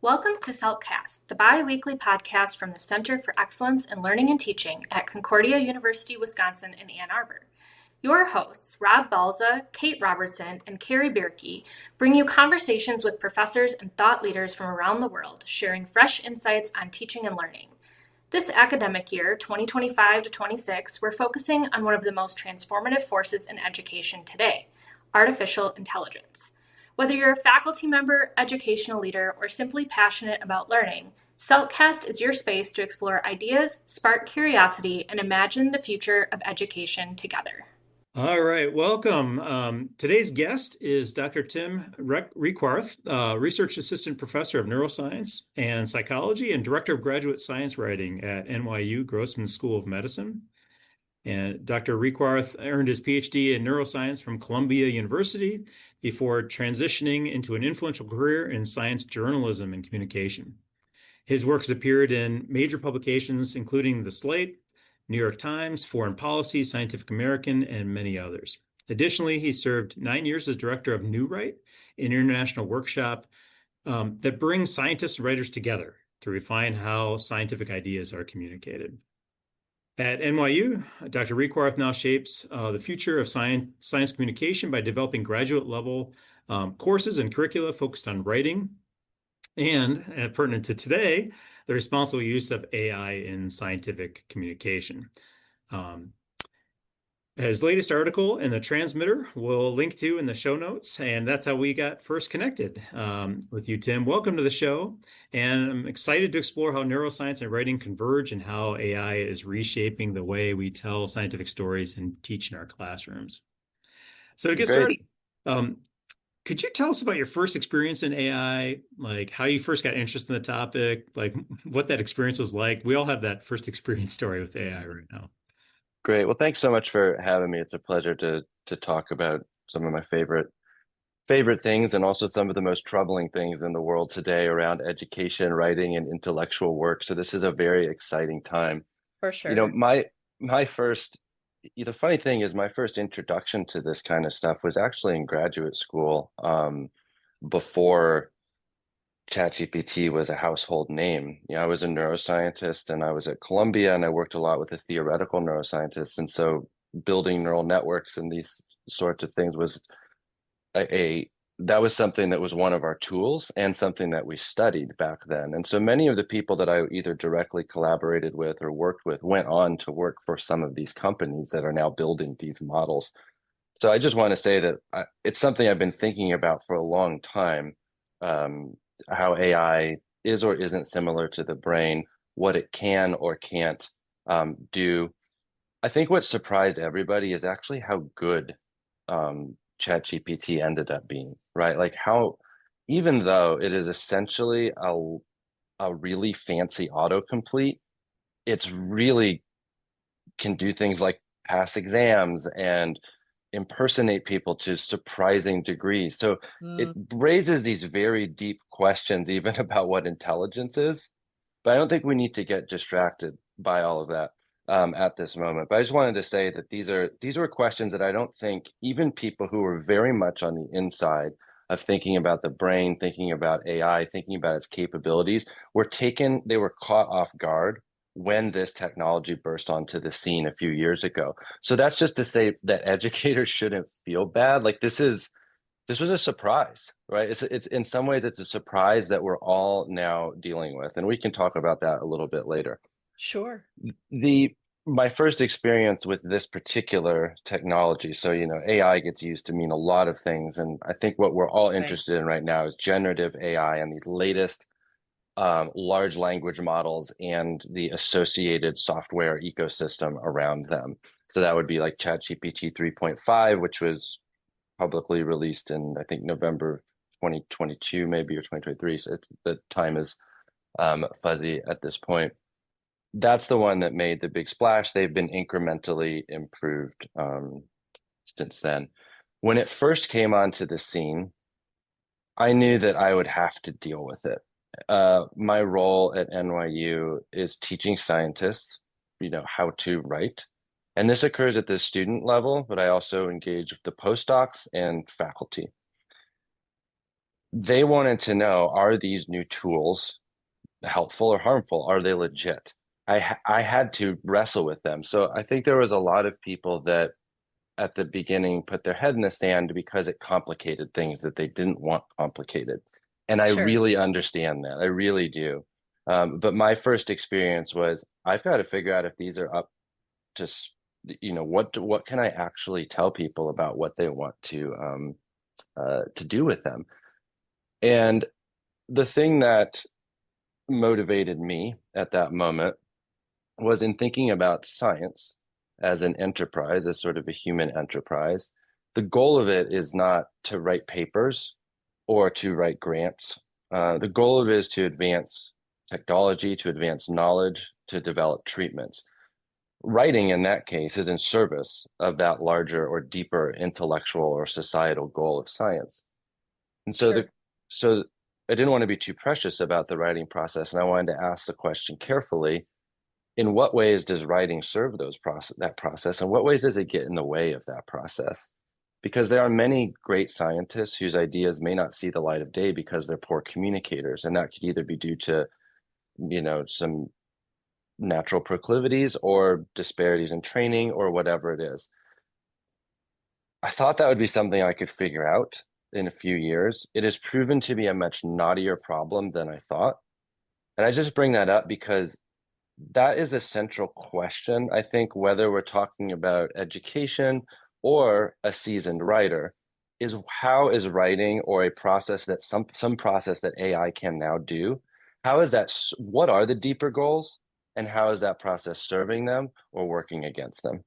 Welcome to CELT-cast, the bi-weekly podcast from the Center for Excellence in Learning and Teaching at Concordia University, Wisconsin in Ann Arbor. Your hosts, Rob Balza, Kate Robertson, and Carrie Bierke, bring you conversations with professors and thought leaders from around the world, sharing fresh insights on teaching and learning. This academic year, 2025 to 26, we're focusing on one of the most transformative forces in education today, artificial intelligence. Whether you're a faculty member, educational leader, or simply passionate about learning, CELT-cast is your space to explore ideas, spark curiosity, and imagine the future of education together. All right, welcome. Today's guest is Dr. Tim Requarth, Research Assistant Professor of Neuroscience and Psychology and Director of Graduate Science Writing at NYU Grossman School of Medicine. And Dr. Requarth earned his Ph.D. in neuroscience from Columbia University before transitioning into an influential career in science journalism and communication. His work has appeared in major publications, including the Slate, New York Times, Foreign Policy, Scientific American, and many others. Additionally, he served 9 years as director of NeuWrite, an international workshop that brings scientists and writers together to refine how scientific ideas are communicated. At NYU, Dr. Requarth now shapes the future of science communication by developing graduate-level courses and curricula focused on writing and pertinent to today, the responsible use of AI in scientific communication. His latest article in the Transmitter we'll link to in the show notes, and that's how we got first connected with you, Tim. Welcome to the show, and I'm excited to explore how neuroscience and writing converge and how AI is reshaping the way we tell scientific stories and teach in our classrooms. So to get started, could you tell us about your first experience in AI, like how you first got interested in the topic, like what that experience was like? We all have that first experience story with AI right now. Great. Well, thanks so much for having me. It's a pleasure to talk about some of my favorite things and also some of the most troubling things in the world today around education, writing, and intellectual work. So this is a very exciting time. For sure. You know, my first, the funny thing is my first introduction to this kind of stuff was actually in graduate school, before ChatGPT was a household name. I was a neuroscientist and I was at Columbia and I worked a lot with a theoretical neuroscientist. And so building neural networks and these sorts of things was that was something that was one of our tools and something that we studied back then. And so many of the people that I either directly collaborated with or worked with went on to work for some of these companies that are now building these models. So I just want to say that it's something I've been thinking about for a long time. How AI is or isn't similar to the brain, what it can or can't do. I think what surprised everybody is actually how good ChatGPT ended up being, right? Like how, even though it is essentially a really fancy autocomplete, it's really can do things like pass exams and impersonate people to surprising degrees. So it raises these very deep questions even about what intelligence is. But I don't think we need to get distracted by all of that at this moment. But I just wanted to say that these are questions that I don't think even people who are very much on the inside of thinking about the brain, thinking about AI, thinking about its capabilities, they were caught off guard when this technology burst onto the scene a few years ago. So that's just to say that educators shouldn't feel bad. Like this was a surprise, right? It's in some ways it's a surprise that we're all now dealing with, and we can talk about that a little bit later. Sure. My first experience with this particular technology, so AI gets used to mean a lot of things, and I think what we're all interested in right now is generative AI and these latest large language models and the associated software ecosystem around them. So that would be like ChatGPT 3.5, which was publicly released in, I think, November 2022, maybe, or 2023. So the time is fuzzy at this point. That's the one that made the big splash. They've been incrementally improved since then. When it first came onto the scene, I knew that I would have to deal with it. My role at NYU is teaching scientists, how to write. And this occurs at the student level, but I also engage with the postdocs and faculty. they wanted to know, are these new tools helpful or harmful? Are they legit? I had to wrestle with them. So I think there was a lot of people that at the beginning put their head in the sand because it complicated things that they didn't want complicated. And I Sure. really understand that. I really do. But my first experience was I've got to figure out if these are up to, what can I actually tell people about what they want to do with them? And the thing that motivated me at that moment was in thinking about science as an enterprise, as sort of a human enterprise. The goal of it is not to write papers or to write grants. The goal of it is to advance technology, to advance knowledge, to develop treatments. Writing in that case is in service of that larger or deeper intellectual or societal goal of science. And so Sure. so I didn't want to be too precious about the writing process, and I wanted to ask the question carefully, in what ways does writing serve that process, and what ways does it get in the way of that process? Because there are many great scientists whose ideas may not see the light of day because they're poor communicators, and that could either be due to, some natural proclivities or disparities in training or whatever it is. I thought that would be something I could figure out in a few years. It has proven to be a much knottier problem than I thought. And I just bring that up because that is the central question. I think whether we're talking about education or a seasoned writer, is how is writing, or a process that some process that AI can now do, how is that, what are the deeper goals, and how is that process serving them or working against them?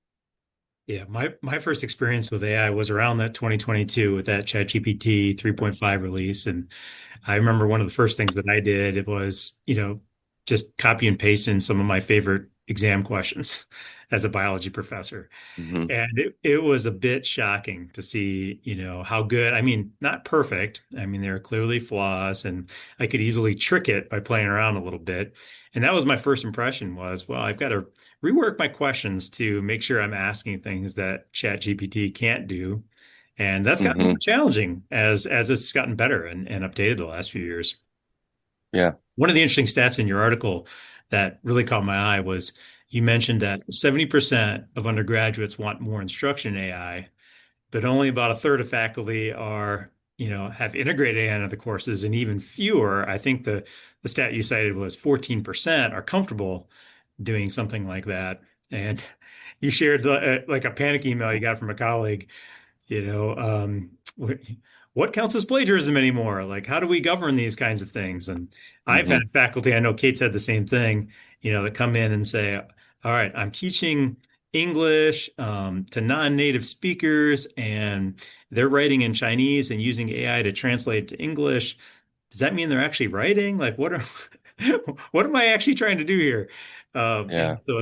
Yeah, my first experience with AI was around that 2022 with that ChatGPT 3.5 release. And I remember one of the first things that I did, it was, just copy and paste in some of my favorite exam questions as a biology professor. Hmm. And it was a bit shocking to see, how good, I mean, not perfect. I mean, there are clearly flaws, and I could easily trick it by playing around a little bit. And that was my first impression was, well, I've got to rework my questions to make sure I'm asking things that ChatGPT can't do. And that's gotten more Hmm. challenging as it's gotten better and updated the last few years. Yeah. One of the interesting stats in your article that really caught my eye was you mentioned that 70% of undergraduates want more instruction in AI, but only about a third of faculty have integrated AI into the courses, and even fewer, I think the stat you cited was 14% are comfortable doing something like that. And you shared like a panic email you got from a colleague you know, um, what counts as plagiarism anymore? Like, how do we govern these kinds of things? And I've Hmm. had faculty, I know Kate said the same thing, that come in and say, all right, I'm teaching English to non-native speakers, and they're writing in Chinese and using AI to translate to English. Does that mean they're actually writing? Like, what are, what am I actually trying to do here? Yeah. And so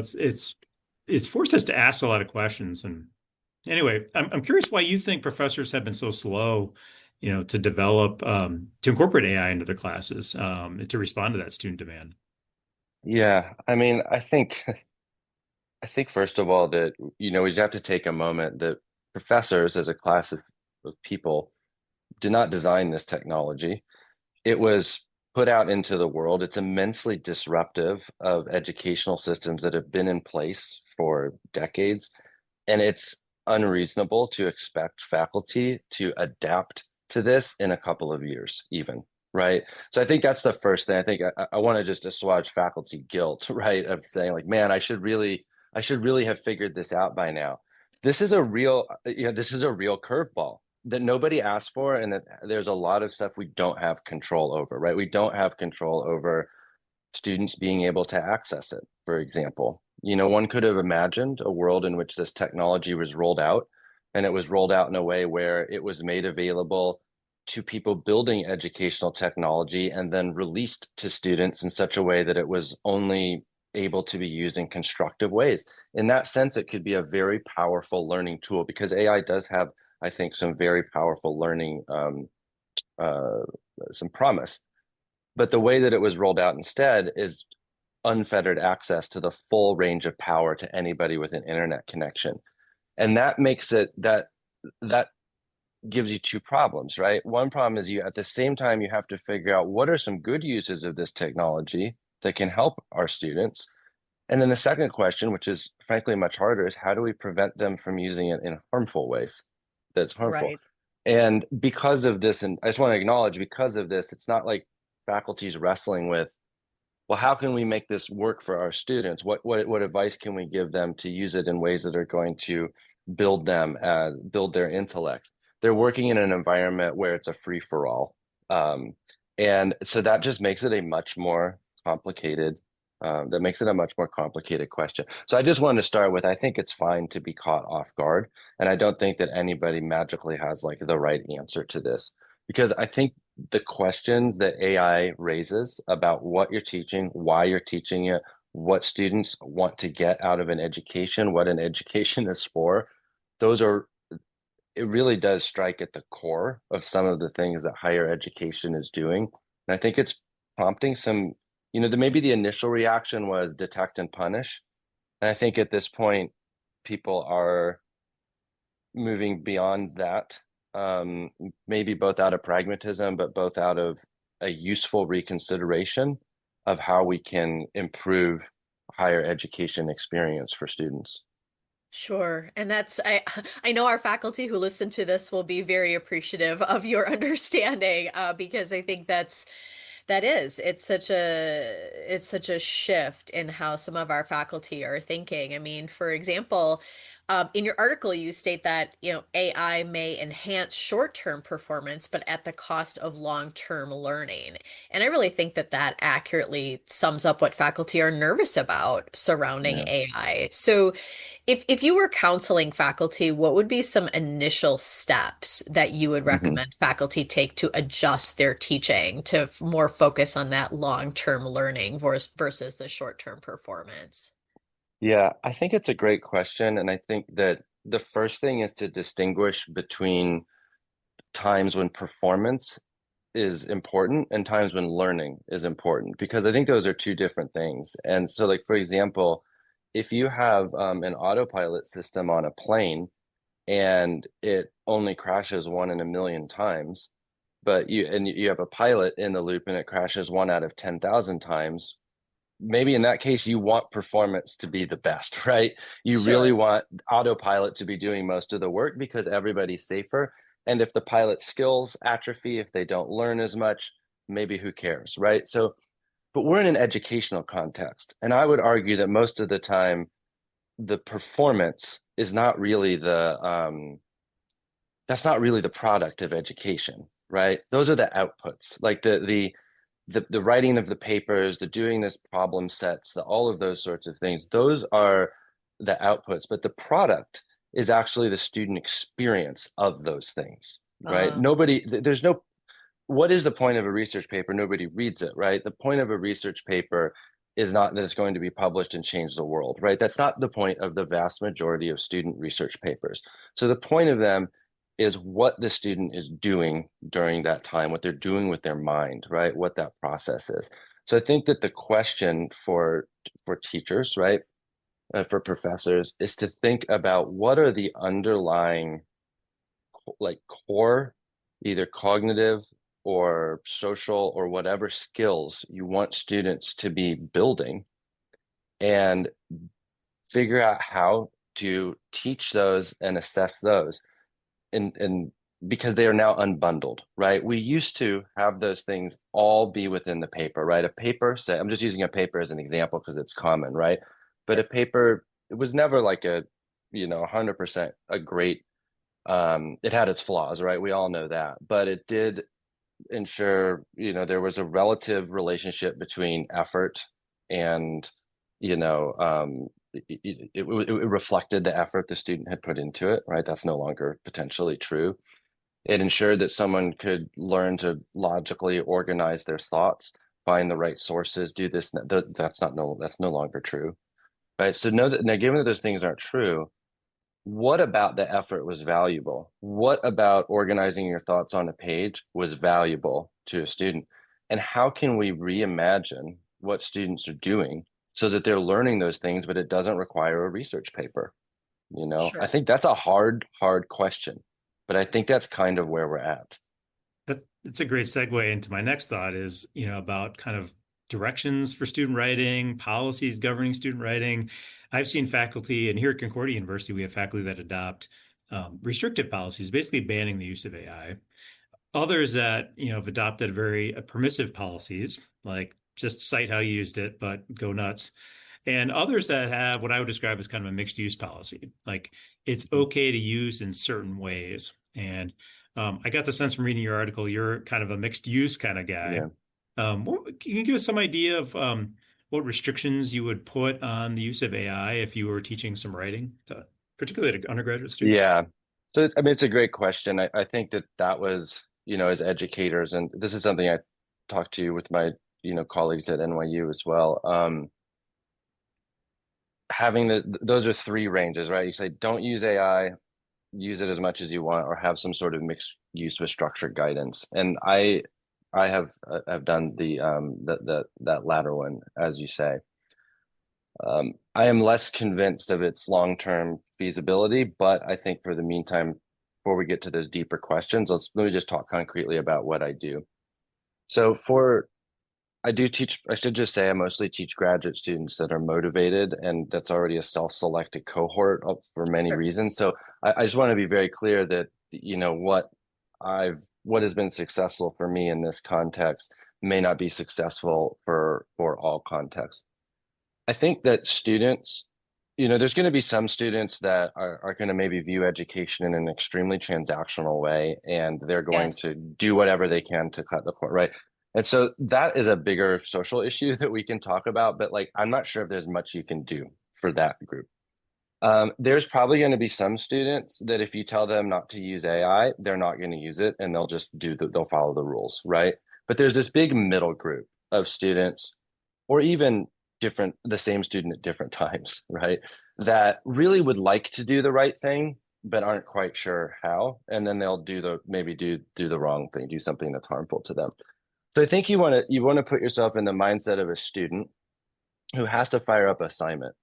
it's forced us to ask a lot of questions. And anyway, I'm curious why you think professors have been so slow, to develop to incorporate AI into their classes to respond to that student demand. Yeah. I mean, I think first of all that, we just have to take a moment that professors as a class of people did not design this technology. It was put out into the world. It's immensely disruptive of educational systems that have been in place for decades. And it's unreasonable to expect faculty to adapt to this in a couple of years, even, right? So I think that's the first thing. I think I want to just assuage faculty guilt, right? Of saying like, man, I should really have figured this out by now. This is a real curveball that nobody asked for, and that there's a lot of stuff we don't have control over, right? We don't have control over students being able to access it, for example. One could have imagined a world in which this technology was rolled out, and it was rolled out in a way where it was made available to people building educational technology and then released to students in such a way that it was only able to be used in constructive ways. In that sense, it could be a very powerful learning tool because AI does have, I think, some very powerful learning, uh, some promise. But the way that it was rolled out instead is unfettered access to the full range of power to anybody with an internet connection. And that makes it that gives you two problems, right? One problem is you, at the same time, you have to figure out what are some good uses of this technology that can help our students. And then the second question, which is frankly much harder, is how do we prevent them from using it in harmful ways that's harmful? Right. And because of this, and I just want to acknowledge, because of this, it's not like faculty's wrestling with, well, how can we make this work for our students? What advice can we give them to use it in ways that are going to build their intellect? They're working in an environment where it's a free for all, and so that just makes it a much more complicated. That makes it a much more complicated question. So I just wanted to start with, I think it's fine to be caught off guard, and I don't think that anybody magically has like the right answer to this, because I think the questions that AI raises about what you're teaching, why you're teaching it, what students want to get out of an education, what an education is for, those are, it really does strike at the core of some of the things that higher education is doing. And I think it's prompting some, maybe the initial reaction was detect and punish. And I think at this point, people are moving beyond that, maybe both out of pragmatism, but both out of a useful reconsideration of how we can improve higher education experience for students. Sure. And I know our faculty who listen to this will be very appreciative of your understanding, because I think it's such a shift in how some of our faculty are thinking. I mean, for example, in your article, you state that, AI may enhance short-term performance, but at the cost of long-term learning. And I really think that that accurately sums up what faculty are nervous about surrounding Yeah. AI. So if you were counseling faculty, what would be some initial steps that you would Mm-hmm. recommend faculty take to adjust their teaching to more focus on that long-term learning versus the short-term performance? Yeah, I think it's a great question. And I think that the first thing is to distinguish between times when performance is important and times when learning is important, because I think those are two different things. And so, like, for example, if you have an autopilot system on a plane and it only crashes one in a million times, but you have a pilot in the loop and it crashes one out of 10,000 times, maybe in that case you want performance to be the best, right? You really Sure. want autopilot to be doing most of the work because everybody's safer. And if the pilot's skills atrophy, if they don't learn as much, maybe who cares, right? So, but we're in an educational context, and I would argue that most of the time the performance is not really that's not really the product of education, right? Those are the outputs, like the writing of the papers, the doing this problem sets, all of those sorts of things. Those are the outputs, but the product is actually the student experience of those things, right? Uh, There's no, what is the point of a research paper? Nobody reads it, right? The point of a research paper is not that it's going to be published and change the world, right? That's not the point of the vast majority of student research papers. So the point of them is what the student is doing during that time, what they're doing with their mind, right? What that process is. So I think that the question for teachers, right, for professors, is to think about what are the underlying like core, either cognitive or social or whatever skills you want students to be building, and figure out how to teach those and assess those, and because they are now unbundled, right? We used to have those things all be within the paper, right? A paper, say, I'm just using a paper as an example because it's common, right? But a paper, it was never like 100% a great, it had its flaws, right? We all know that, but it did ensure, there was a relative relationship between effort and, you know, um, it reflected the effort the student had put into it, right? That's no longer potentially true. It ensured that someone could learn to logically organize their thoughts, find the right sources, do this. That's no longer true, right? So know that now, given that those things aren't true, what about the effort was valuable? What about organizing your thoughts on a page was valuable to a student? And how can we reimagine what students are doing so that they're learning those things, but it doesn't require a research paper? I sure. think that's a hard question. But I think that's kind of where we're at. That's a great segue into my next thought is, about kind of directions for student writing, policies governing student writing. I've seen faculty, and here at Concordia University, we have faculty that adopt restrictive policies, basically banning the use of AI. Others that, have adopted very permissive policies, like just cite how you used it, but go nuts. And others that have what I would describe as kind of a mixed use policy, like it's okay to use in certain ways. And I got the sense from reading your article, you're kind of a mixed use kind of guy. Yeah. Can you give us some idea of what restrictions you would put on the use of AI if you were teaching some writing, particularly to undergraduate students? Yeah. So, I mean, it's a great question. I think that was, as educators, and this is something I talked to with my, colleagues at NYU as well. Having those are three ranges, right? You say, don't use AI, use it as much as you want, or have some sort of mixed use with structured guidance. And I have done that latter one, as you say. I am less convinced of its long-term feasibility, but I think for the meantime, before we get to those deeper questions, let me just talk concretely about what I do. So I do teach, I should just say I mostly teach graduate students that are motivated, and that's already a self-selected cohort for many reasons. So I just want to be very clear that, what has been successful for me in this context may not be successful for all contexts. I think that students, there's going to be some students that are going to maybe view education in an extremely transactional way, and they're going Yes. to do whatever they can to cut the cord, right? And so that is a bigger social issue that we can talk about, but like, I'm not sure if there's much you can do for that group. There's probably going to be some students that if you tell them not to use AI, they're not going to use it, and they'll just they'll follow the rules, right? But there's this big middle group of students, or even the same student at different times, right? That really would like to do the right thing, but aren't quite sure how. And then they'll maybe do the wrong thing, do something that's harmful to them. So I think you want to put yourself in the mindset of a student who has to fire up assignment.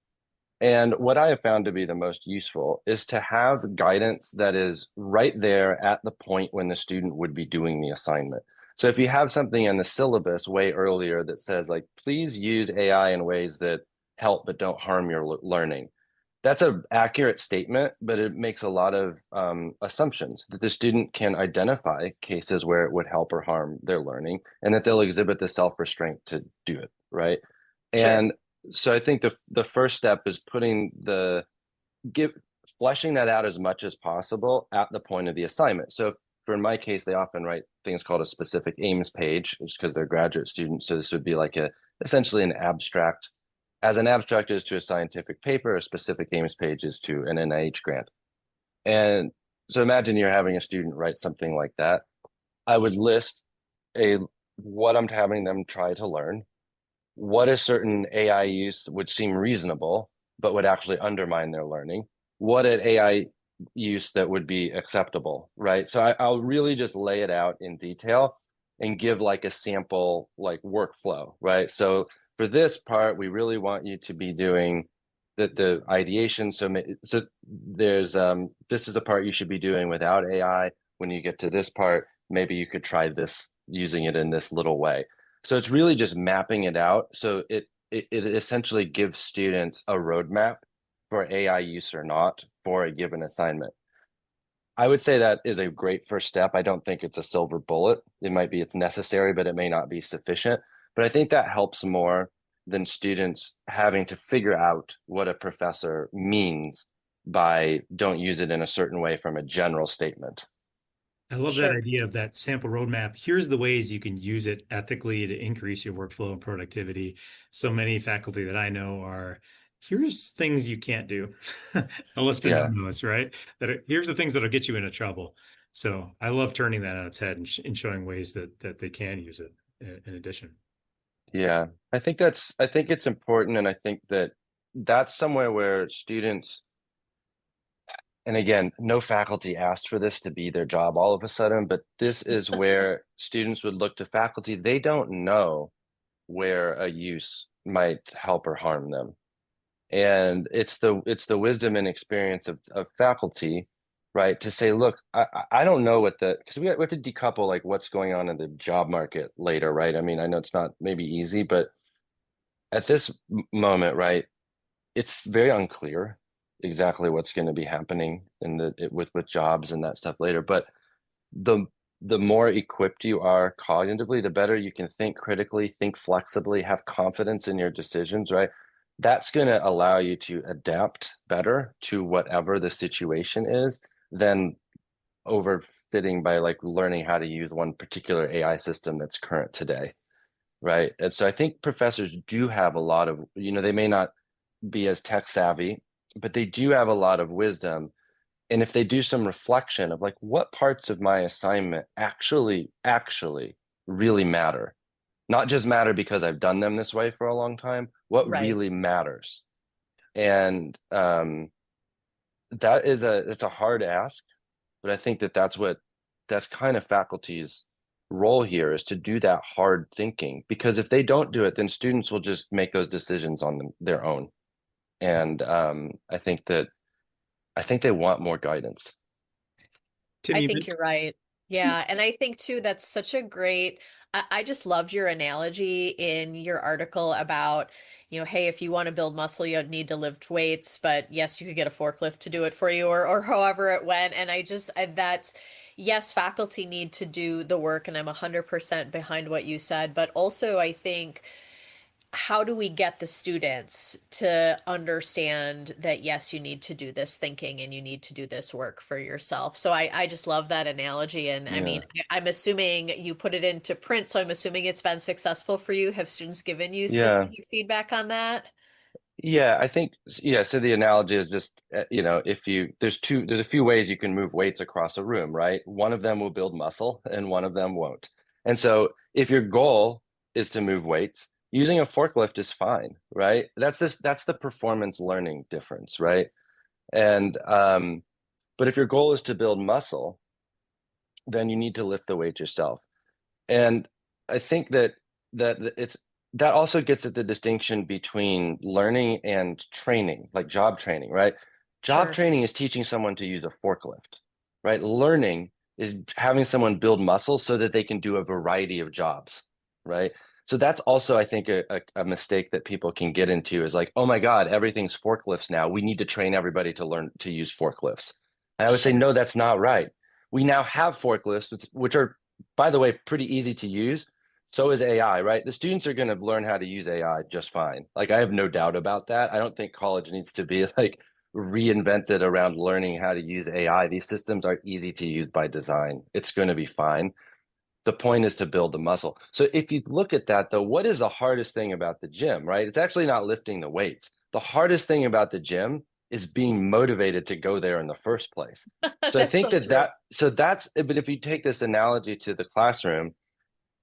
And what I have found to be the most useful is to have guidance that is right there at the point when the student would be doing the assignment. So if you have something in the syllabus way earlier that says, like, please use AI in ways that help but don't harm your learning, that's an accurate statement, but it makes a lot of assumptions that the student can identify cases where it would help or harm their learning, and that they'll exhibit the self-restraint to do it, right? Sure. And so I think the first step is fleshing that out as much as possible at the point of the assignment. So for in my case, they often write things called a specific aims page, just because they're graduate students. So this would be like essentially an abstract. As an abstract is to a scientific paper, a specific aims page is to an NIH grant. And so imagine you're having a student write something like that. I would list what I'm having them try to learn, what a certain AI use would seem reasonable, but would actually undermine their learning, what an AI use that would be acceptable, right? So I'll really just lay it out in detail and give like a sample like workflow, right? So for this part, we really want you to be doing the ideation. So there's this is the part you should be doing without AI. When you get to this part, maybe you could try this using it in this little way. So it's really just mapping it out. So it essentially gives students a roadmap for AI use or not for a given assignment. I would say that is a great first step. I don't think it's a silver bullet. It's necessary, but it may not be sufficient. But I think that helps more than students having to figure out what a professor means by don't use it in a certain way from a general statement. I love that Sure. idea of that sample roadmap. Here's the ways you can use it ethically to increase your workflow and productivity. So many faculty that I know here's things you can't do. A list of Yeah. no-nos, right? Here's the things that'll get you into trouble. So I love turning that on its head and showing ways that they can use it in addition. Yeah. I think it's important. And I think that's somewhere where students, and again, no faculty asked for this to be their job all of a sudden, but this is where students would look to faculty. They don't know where a use might help or harm them. And it's the wisdom and experience of faculty right? To say, look, I don't know what because we have to decouple like what's going on in the job market later, right? I mean, I know it's not maybe easy, but at this moment, right, it's very unclear exactly what's going to be happening with jobs and that stuff later. But the the more equipped you are cognitively, the better you can think critically, think flexibly, have confidence in your decisions, right? That's going to allow you to adapt better to whatever the situation is than overfitting by like learning how to use one particular AI system that's current today, right? And so I think professors do have a lot of, they may not be as tech savvy, but they do have a lot of wisdom. And if they do some reflection of like what parts of my assignment actually really matter, not just matter because I've done them this way for a long time, what Right. really matters. And it's a hard ask, but I think that's kind of faculty's role here, is to do that hard thinking, because if they don't do it, then students will just make those decisions on their own. And I think they want more guidance. Tim, I you think you're right. Yeah. And I think too, that's such a great, I just loved your analogy in your article about, hey, if you want to build muscle, you need to lift weights, but yes, you could get a forklift to do it for you, or however it went. And that's, yes, faculty need to do the work, and I'm 100% behind what you said, but also I think, how do we get the students to understand that yes, you need to do this thinking and you need to do this work for yourself? So I just love that analogy. And I Yeah. mean, I'm assuming you put it into print, so I'm assuming it's been successful for you. Have students given you Yeah. specific feedback on that? Yeah, I think, yeah, so the analogy is just, if there's a few ways you can move weights across a room, right? One of them will build muscle and one of them won't. And so if your goal is to move weights, using a forklift is fine, right? That's the performance learning difference, right? And but if your goal is to build muscle, then you need to lift the weight yourself. And I think that also gets at the distinction between learning and training, like job training, right? Job Sure. training is teaching someone to use a forklift, right? Learning is having someone build muscle so that they can do a variety of jobs, right? So that's also, I think, a mistake that people can get into, is like, oh my God, everything's forklifts now. We need to train everybody to learn to use forklifts. And I would say, Sure. no, that's not right. We now have forklifts, which are, by the way, pretty easy to use. So is AI, right? The students are going to learn how to use AI just fine. Like, I have no doubt about that. I don't think college needs to be like reinvented around learning how to use AI. These systems are easy to use by design. It's going to be fine. The point is to build the muscle. So if you look at that, though, what is the hardest thing about the gym, right? It's actually not lifting the weights. The hardest thing about the gym is being motivated to go there in the first place. So I That's think so true. but if you take this analogy to the classroom,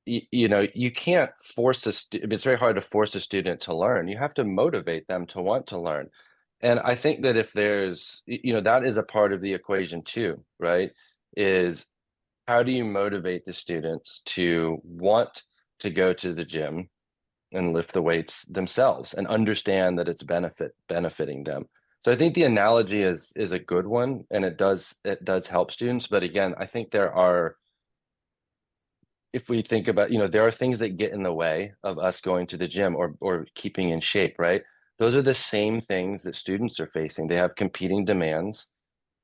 you can't it's very hard to force a student to learn. You have to motivate them to want to learn. And I think that if there's, that is a part of the equation too, right? Is how do you motivate the students to want to go to the gym and lift the weights themselves and understand that it's benefiting them? So I think the analogy is a good one, and it does help students. But again, I think if we think about, there are things that get in the way of us going to the gym or keeping in shape, right? Those are the same things that students are facing. They have competing demands.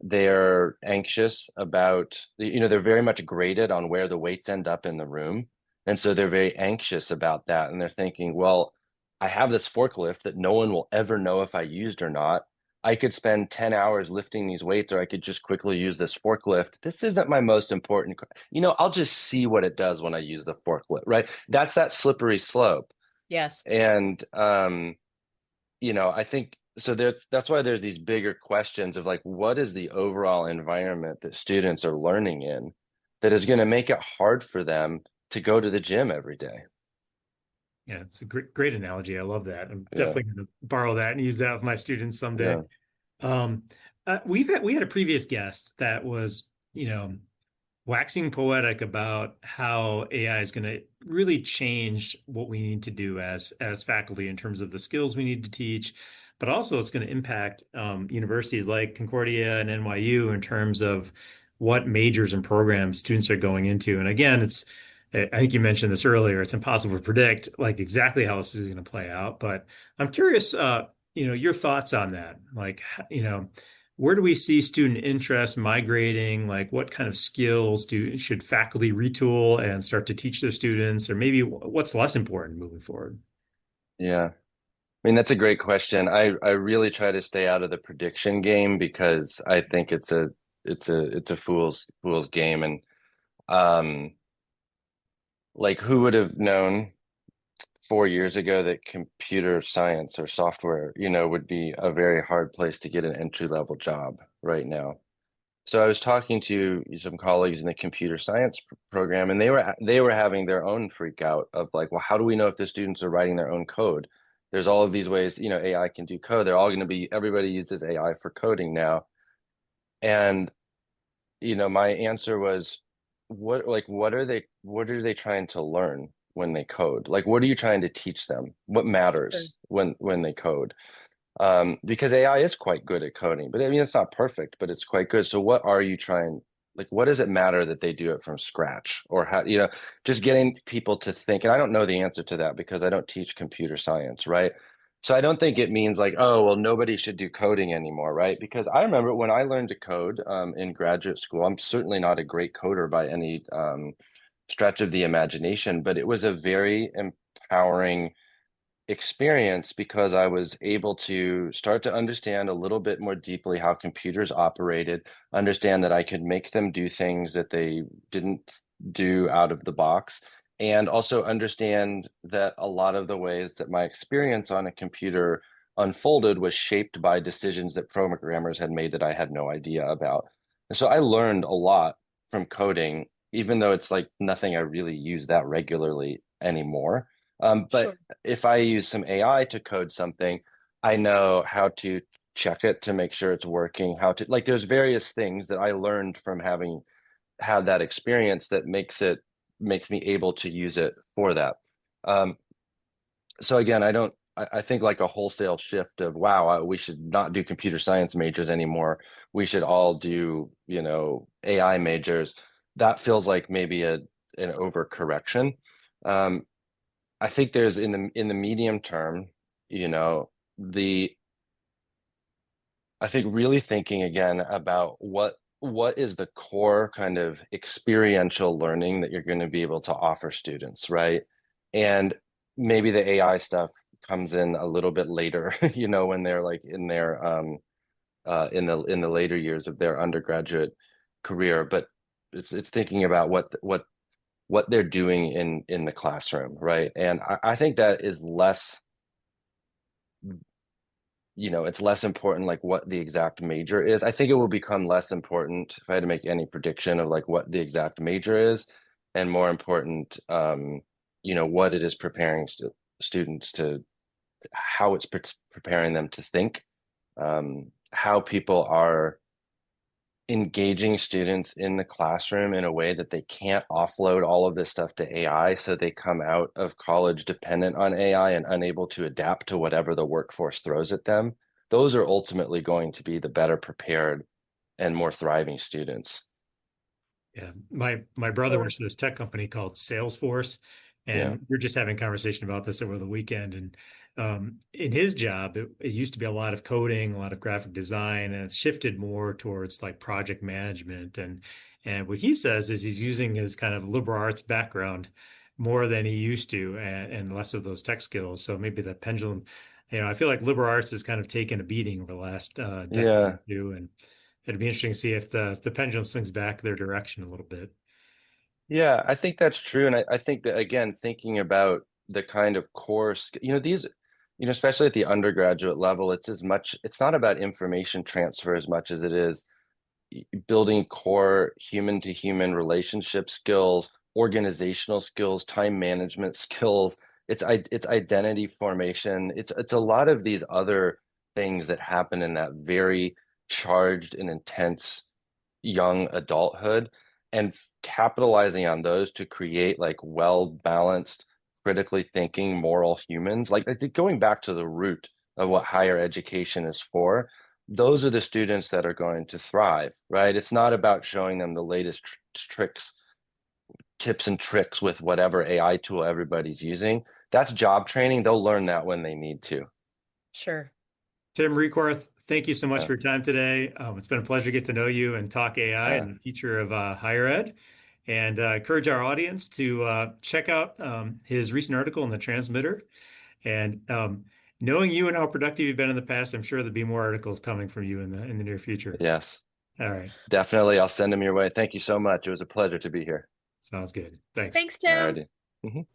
They're anxious about, they're very much graded on where the weights end up in the room. And so they're very anxious about that. And they're thinking, well, I have this forklift that no one will ever know if I used or not. I could spend 10 hours lifting these weights, or I could just quickly use this forklift. This isn't my most important. I'll just see what it does when I use the forklift, right? That's that slippery slope. Yes. And I think so that's why there's these bigger questions of like, what is the overall environment that students are learning in that is going to make it hard for them to go to the gym every day? Yeah, it's a great analogy. I love that. I'm Yeah, definitely going to borrow that and use that with my students someday. yeah, We had a previous guest that was, waxing poetic about how AI is going to really change what we need to do as faculty in terms of the skills we need to teach, but also it's going to impact universities like Concordia and NYU in terms of what majors and programs students are going into. And again, I think you mentioned this earlier, it's impossible to predict like exactly how this is going to play out, but I'm curious, your thoughts on that. Like, where do we see student interest migrating? Like, what kind of skills should faculty retool and start to teach their students, or maybe what's less important moving forward? Yeah. I mean, that's a great question. I really try to stay out of the prediction game because I think it's a fool's game. And um like who would have known 4 years ago that computer science or software, would be a very hard place to get an entry level job right now. So I was talking to some colleagues in the computer science program, and they were having their own freak out of like, well, how do we know if the students are writing their own code? There's all of these ways, AI can do code. They're all going to be, everybody uses AI for coding now. And, my answer was, what are they trying to learn when they code? Like, what are you trying to teach them? What Sure. matters when they code? Because AI is quite good at coding, but I mean, it's not perfect, but it's quite good. So what are you trying, like, what does it matter that they do it from scratch or how, just getting people to think, and I don't know the answer to that because I don't teach computer science, right? So I don't think it means like, oh, well, nobody should do coding anymore, right? Because I remember when I learned to code in graduate school, I'm certainly not a great coder by any stretch of the imagination, but it was a very empowering experience because I was able to start to understand a little bit more deeply how computers operated, understand that I could make them do things that they didn't do out of the box, and also understand that a lot of the ways that my experience on a computer unfolded was shaped by decisions that programmers had made that I had no idea about. And so I learned a lot from coding, even though it's like nothing I really use that regularly anymore. But Sure. if I use some AI to code something, I know how to check it to make sure it's working, how to like there's various things that I learned from having had that experience that makes me able to use it for that. Um, so again, I think like a wholesale shift of wow, we should not do computer science majors anymore. We should all do, AI majors. That feels like maybe an overcorrection. Um, I think there's in the medium term, you know, the I think really thinking again about what is the core kind of experiential learning that you're going to be able to offer students, right? And maybe the AI stuff comes in a little bit later, when they're like in their in the later years of their undergraduate career, but it's thinking about what they're doing in the classroom, right? And I think that is less, it's less important like what the exact major is. I think it will become less important if I had to make any prediction of like what the exact major is, and more important, what it is preparing students to, how it's preparing them to think, how people are engaging students in the classroom in a way that they can't offload all of this stuff to AI, so they come out of college dependent on AI and unable to adapt to whatever the workforce throws at them. Those are ultimately going to be the better prepared and more thriving students. Yeah, my brother Sure. works for this tech company called Salesforce, Yeah. and we're just having a conversation about this over the weekend. And in his job, it used to be a lot of coding, a lot of graphic design, and it's shifted more towards like project management. And what he says is he's using his kind of liberal arts background more than he used to, and less of those tech skills. So maybe the pendulum, I feel like liberal arts has kind of taken a beating over the last decade or Yeah. two, and it'd be interesting to see if the pendulum swings back their direction a little bit. Yeah, I think that's true. And I think that again, thinking about the kind of course, these, especially at the undergraduate level, it's not about information transfer as much as it is building core human to human relationship skills, organizational skills, time management skills. It's identity formation. It's a lot of these other things that happen in that very charged and intense young adulthood. and capitalizing on those to create like well-balanced, critically thinking, moral humans. Like going back to the root of what higher education is for, those are the students that are going to thrive, right? It's not about showing them the latest tips and tricks with whatever AI tool everybody's using. That's job training. They'll learn that when they need to. Sure. Tim Requarth, thank you so much Yeah. for your time today. It's been a pleasure to get to know you and talk AI and the future of higher ed. And encourage our audience to check out his recent article in the Transmitter. And knowing you and how productive you've been in the past, I'm sure there'll be more articles coming from you in the near future. Yes. All right. Definitely. I'll send them your way. Thank you so much. It was a pleasure to be here. Sounds good. Thanks. Thanks, Tim. Alrighty.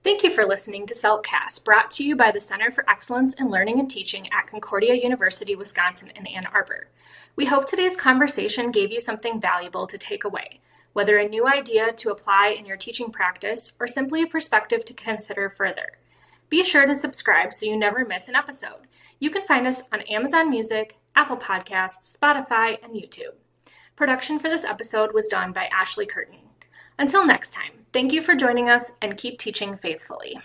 Thank you for listening to CELT-cast, brought to you by the Center for Excellence in Learning and Teaching at Concordia University, Wisconsin in Ann Arbor. We hope today's conversation gave you something valuable to take away, whether a new idea to apply in your teaching practice or simply a perspective to consider further. Be sure to subscribe so you never miss an episode. You can find us on Amazon Music, Apple Podcasts, Spotify, and YouTube. Production for this episode was done by Ashley Curtin. Until next time, thank you for joining us and keep teaching faithfully.